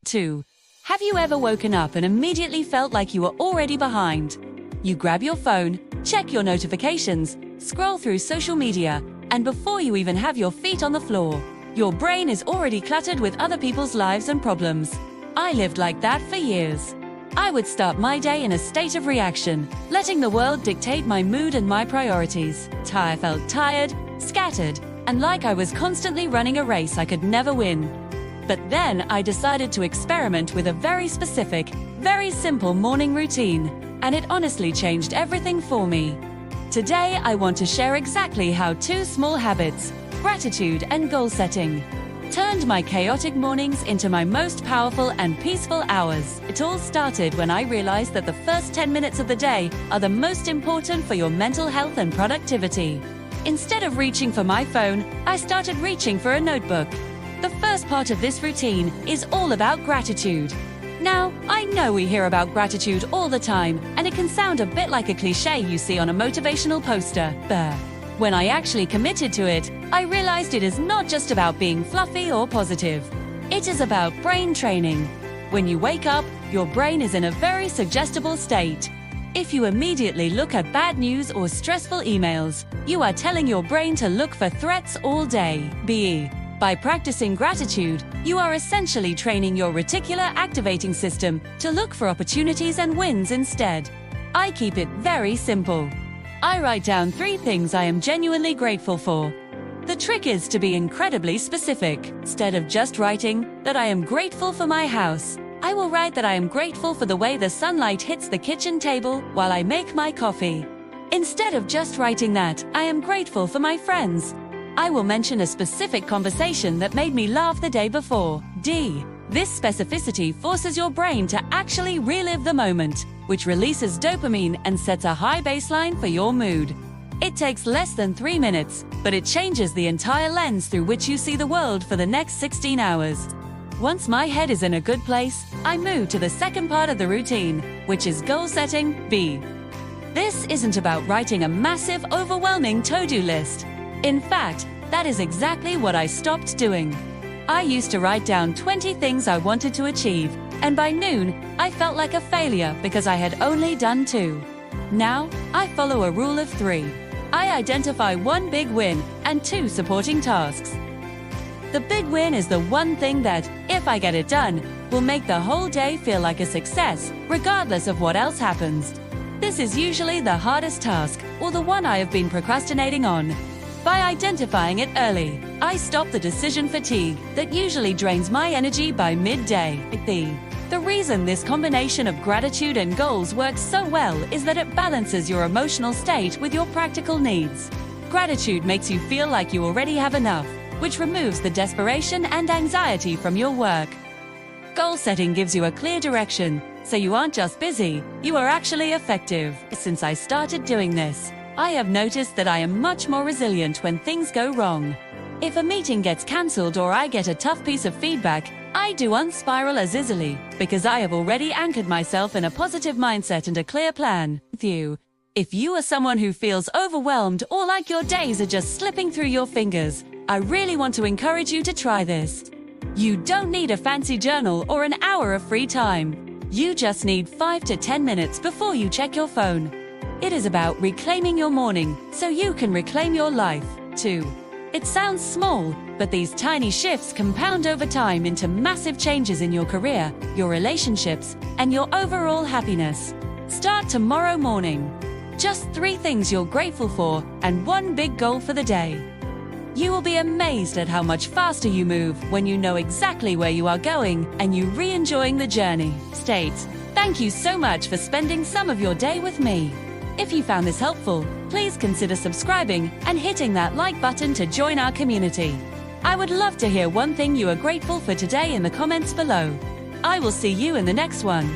2. Have you ever woken up and immediately felt like you were already behind? You grab your phone, check your notifications, scroll through social media, and before you even have your feet on the floor, your brain is already cluttered with other people's lives and problems. I lived like that for years. I would start my day in a state of reaction, letting the world dictate my mood and my priorities. I felt tired, scattered, and like I was constantly running a race I could never win. But then I decided to experiment with a very specific, very simple morning routine, and it honestly changed everything for me. Today I want to share exactly how 2 small habits, gratitude and goal setting, turned my chaotic mornings into my most powerful and peaceful hours. It all started when I realized that the first 10 minutes of the day are the most important for your mental health and productivity. Instead of reaching for my phone, I started reaching for a notebook. The first part of this routine is all about gratitude. Now, I know we hear about gratitude all the time, and it can sound a bit like a cliche you see on a motivational poster. But when I actually committed to it, I realized it is not just about being fluffy or positive. It is about brain training. When you wake up, your brain is in a very suggestible state. If you immediately look at bad news or stressful emails, you are telling your brain to look for threats all day. By practicing gratitude, you are essentially training your reticular activating system to look for opportunities and wins instead. I keep it very simple. I write down 3 things I am genuinely grateful for. The trick is to be incredibly specific. Instead of just writing that I am grateful for my house, I will write that I am grateful for the way the sunlight hits the kitchen table while I make my coffee. Instead of just writing that I am grateful for my friends, I will mention a specific conversation that made me laugh the day before. This specificity forces your brain to actually relive the moment, which releases dopamine and sets a high baseline for your mood. It takes less than 3 minutes, but it changes the entire lens through which you see the world for the next 16 hours. Once my head is in a good place, I move to the second part of the routine, which is goal setting. This isn't about writing a massive, overwhelming to-do list. In fact, that is exactly what I stopped doing. I used to write down 20 things I wanted to achieve, and by noon, I felt like a failure because I had only done 2. Now, I follow a rule of 3. I identify 1 big win and 2 supporting tasks. The big win is the one thing that, if I get it done, will make the whole day feel like a success, regardless of what else happens. This is usually the hardest task, or the one I have been procrastinating on. By identifying it early, I stop the decision fatigue that usually drains my energy by midday. The reason this combination of gratitude and goals works so well is that it balances your emotional state with your practical needs. Gratitude makes you feel like you already have enough, which removes the desperation and anxiety from your work. Goal setting gives you a clear direction, so you aren't just busy, you are actually effective. Since I started doing this, I have noticed that I am much more resilient when things go wrong. If a meeting gets cancelled or I get a tough piece of feedback, I do unspiral as easily because I have already anchored myself in a positive mindset and a clear plan. If you are someone who feels overwhelmed or like your days are just slipping through your fingers, I really want to encourage you to try this. You don't need a fancy journal or an hour of free time. You just need 5 to 10 minutes before you check your phone. It is about reclaiming your morning so you can reclaim your life, too. It sounds small, but these tiny shifts compound over time into massive changes in your career, your relationships, and your overall happiness. Start tomorrow morning. Just 3 things you're grateful for and 1 big goal for the day. You will be amazed at how much faster you move when you know exactly where you are going and you re-enjoying the journey. Thank you so much for spending some of your day with me. If you found this helpful, please consider subscribing and hitting that like button to join our community. I would love to hear one thing you are grateful for today in the comments below. I will see you in the next one.